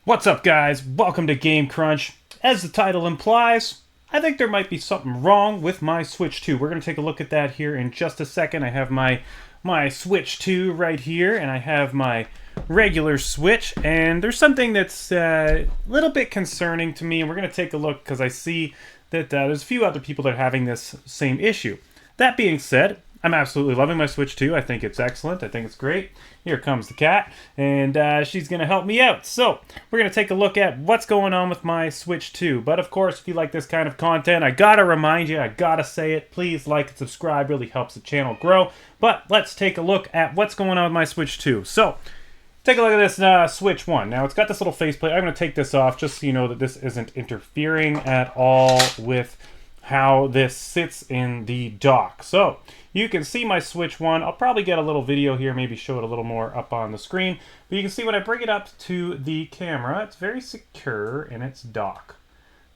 What's up, guys? Welcome to Game Crunch. As the title implies, I think there might be something wrong with my Switch 2. We're going to take a look at that here in just a second. I have my Switch 2 right here, and I have my regular Switch, and there's something that's a little bit concerning to me, and we're going to take a look because I see that there's a few other people that are having this same issue. That being said, I'm absolutely loving my Switch 2. I think it's excellent. I think it's great. Here comes the cat, and she's going to help me out. So, we're going to take a look at what's going on with my Switch 2. But, of course, if you like this kind of content, I got to remind you, I got to say it. Please like and subscribe. Really helps the channel grow. But let's take a look at what's going on with my Switch 2. So, take a look at this Switch 1. Now, it's got this little faceplate. I'm going to take this off just so you know that this isn't interfering at all with how this sits in the dock. So, you can see my Switch 1. I'll probably get a little video here, maybe show it a little more up on the screen. But you can see when I bring it up to the camera, it's very secure in its dock.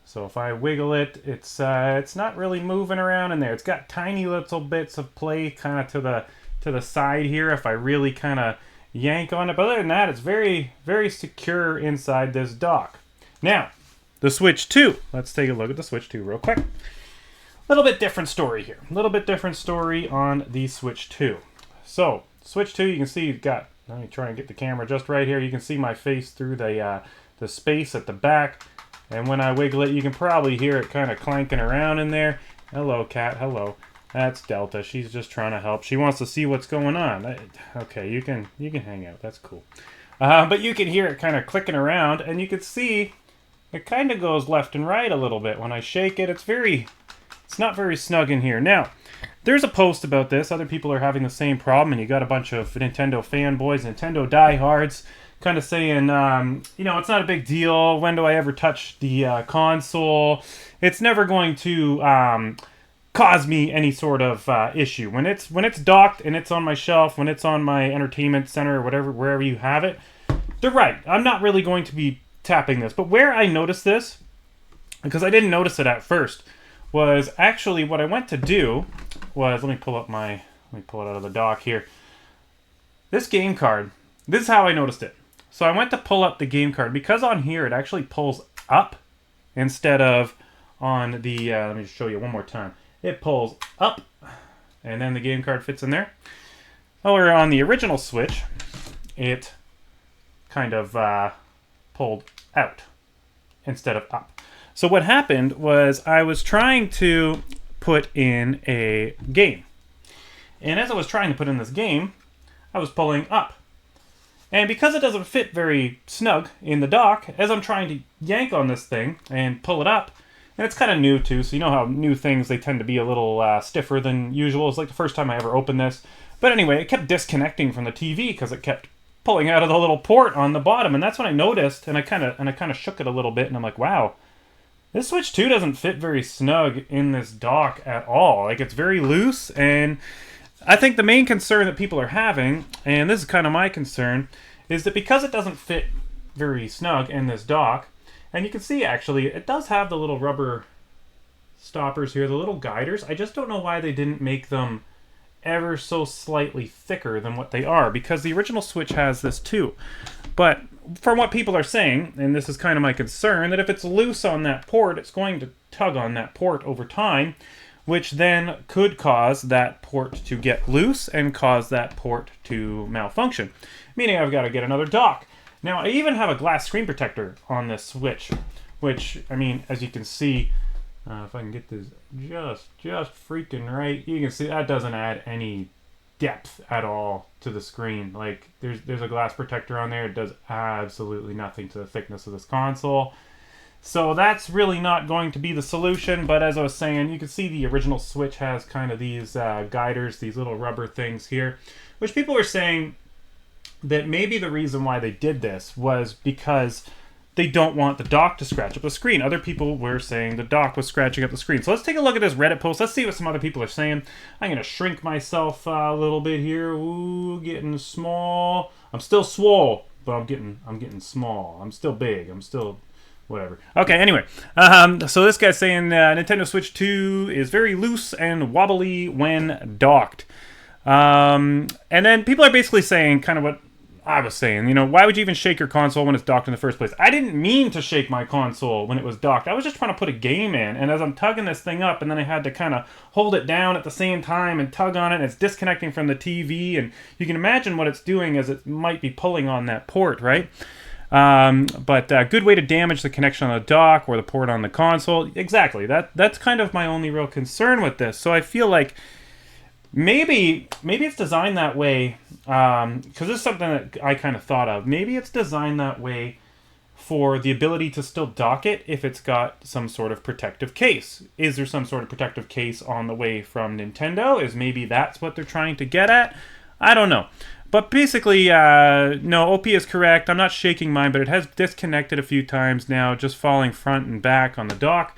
So if I wiggle it, it's not really moving around in there. It's got tiny little bits of play kind of to the side here if I really kind of yank on it. But other than that, it's very, very secure inside this dock. Now, the Switch 2. Let's take a look at the Switch 2 real quick. Little bit different story here. A little bit different story on the Switch 2. So, Switch 2, you can see you've got, let me try and get the camera just right here. You can see my face through the space at the back. And when I wiggle it, you can probably hear it kind of clanking around in there. Hello, cat. Hello. That's Delta. She's just trying to help. She wants to see what's going on. Okay, you can hang out. That's cool. But you can hear it kind of clicking around, and you can see it kind of goes left and right a little bit. When I shake it, it's not very snug in here. Now, there's a post about this. Other people are having the same problem, and you got a bunch of Nintendo fanboys, Nintendo diehards, kind of saying, it's not a big deal. When do I ever touch the console? It's never going to cause me any sort of issue. When it's docked and it's on my shelf, when it's on my entertainment center or whatever, wherever you have it, they're right. I'm not really going to be tapping this. But where I noticed this, because I didn't notice it at first, was actually what I went to do was, let me pull it out of the dock here. This game card, this is how I noticed it. So I went to pull up the game card, because on here it actually pulls up instead of on the, let me just show you one more time. It pulls up, and then the game card fits in there. Or on the original Switch, it kind of pulled out instead of up. So what happened was I was trying to put in a game. And as I was trying to put in this game, I was pulling up. And because it doesn't fit very snug in the dock, as I'm trying to yank on this thing and pull it up, and it's kind of new too, so you know how new things, they tend to be a little stiffer than usual. It's like the first time I ever opened this. But anyway, it kept disconnecting from the TV because it kept pulling out of the little port on the bottom. And that's when I noticed, and I kind of shook it a little bit, and I'm like, wow. This Switch 2 doesn't fit very snug in this dock at all. Like, it's very loose, and I think the main concern that people are having, and this is kind of my concern, is that because it doesn't fit very snug in this dock, and you can see, actually, it does have the little rubber stoppers here, the little guiders. I just don't know why they didn't make them ever so slightly thicker than what they are, because the original Switch has this too. But from what people are saying, and this is kind of my concern, that if it's loose on that port, it's going to tug on that port over time, which then could cause that port to get loose and cause that port to malfunction, meaning I've got to get another dock. Now, I even have a glass screen protector on this Switch, which, I mean, as you can see, if I can get this just freaking right, you can see that doesn't add any depth at all to the screen. Like, there's a glass protector on there. It does absolutely nothing to the thickness of this console. So that's really not going to be the solution. But as I was saying, you can see the original Switch has kind of these guiders, these little rubber things here, which people are saying that maybe the reason why they did this was because they don't want the dock to scratch up the screen. Other people were saying the dock was scratching up the screen. So let's take a look at this Reddit post. Let's see what some other people are saying. I'm going to shrink myself a little bit here. Ooh, getting small. I'm still swole, but I'm getting small. I'm still big. I'm still whatever. Okay, anyway. So this guy's saying Nintendo Switch 2 is very loose and wobbly when docked. And then people are basically saying kind of what I was saying, you know, why would you even shake your console when it's docked in the first place? I didn't mean to shake my console when it was docked. I was just trying to put a game in, and as I'm tugging this thing up, and then I had to kind of hold it down at the same time and tug on it, and it's disconnecting from the TV, and you can imagine what it's doing as it might be pulling on that port, right? But good way to damage the connection on the dock or the port on the console. Exactly. That's kind of my only real concern with this. So I feel like maybe it's designed that way, because this is something that I kind of thought of. Maybe it's designed that way for the ability to still dock it if it's got some sort of protective case. Is there some sort of protective case on the way from Nintendo? Is maybe that's what they're trying to get at? I don't know. But basically, no, OP is correct. I'm not shaking mine, but it has disconnected a few times now, just falling front and back on the dock.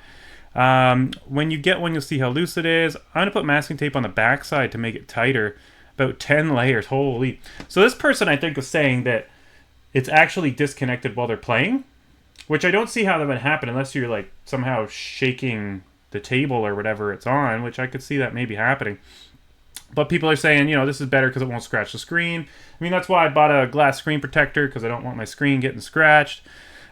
When you get one, you'll see how loose it is. I'm going to put masking tape on the backside to make it tighter. About 10 layers. Holy. So this person, I think, was saying that it's actually disconnected while they're playing, which I don't see how that would happen unless you're, like, somehow shaking the table or whatever it's on, which I could see that maybe happening. But people are saying, you know, this is better because it won't scratch the screen. I mean, that's why I bought a glass screen protector, because I don't want my screen getting scratched.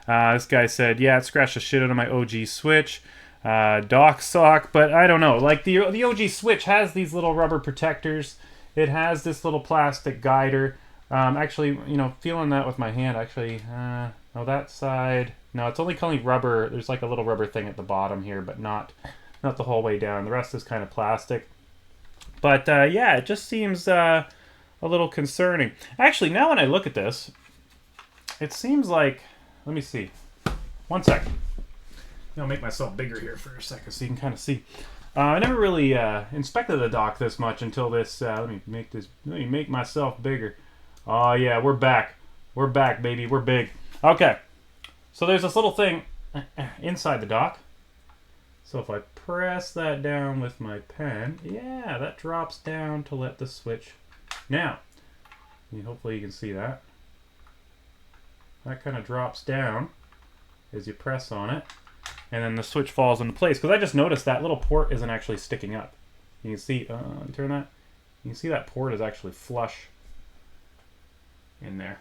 This guy said, yeah, it scratched the shit out of my OG Switch. Dock suck, but I don't know. Like, the OG Switch has these little rubber protectors. It has this little plastic guider. Actually, you know, feeling that with my hand, actually, no, that side. No, it's only kind of rubber. There's like a little rubber thing at the bottom here, but not the whole way down. The rest is kind of plastic. But, yeah, it just seems a little concerning. Actually, now when I look at this, it seems like... Let me see. 1 second. I'll make myself bigger here for a second so you can kind of see. I never really inspected the dock this much until this... let me make myself bigger. Oh, yeah, we're back. We're back, baby. We're big. Okay. So there's this little thing inside the dock. So if I press that down with my pen, yeah, that drops down to let the switch. Now, hopefully you can see that. That kind of drops down as you press on it, and then the switch falls into place. Because I just noticed that little port isn't actually sticking up. You can see, turn that. You can see that port is actually flush in there.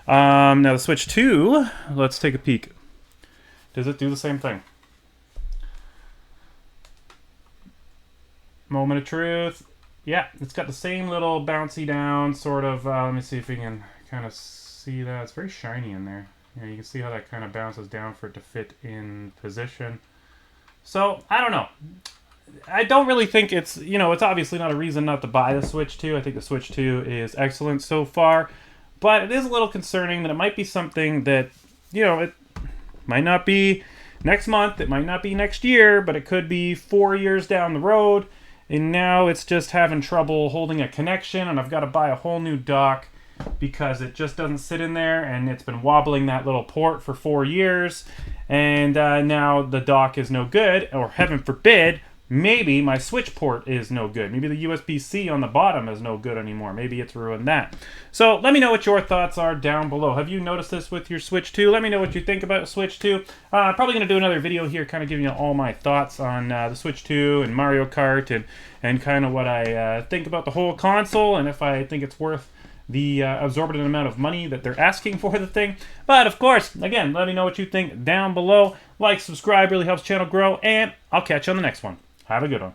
Now the Switch 2, let's take a peek. Does it do the same thing? Moment of truth. Yeah, it's got the same little bouncy down sort of, let me see if we can kind of see that. It's very shiny in there. Yeah, you can see how that kind of bounces down for it to fit in position. So, I don't know. I don't really think it's, you know, it's obviously not a reason not to buy the Switch 2. I think the Switch 2 is excellent so far. But it is a little concerning that it might be something that, you know, it might not be next month, it might not be next year, but it could be 4 years down the road. And now it's just having trouble holding a connection, and I've got to buy a whole new dock because it just doesn't sit in there, and it's been wobbling that little port for 4 years. And now the dock is no good, or heaven forbid, maybe my Switch port is no good. Maybe the USB-C on the bottom is no good anymore. Maybe it's ruined that. So let me know what your thoughts are down below. Have you noticed this with your Switch 2? Let me know what you think about Switch 2. Probably going to do another video here kind of giving you all my thoughts on the Switch 2 and Mario Kart and kind of what I think about the whole console and if I think it's worth the absorbent amount of money that they're asking for the thing. But of course, again, let me know what you think down below. Like, subscribe, really helps the channel grow, and I'll catch you on the next one. Have a good one.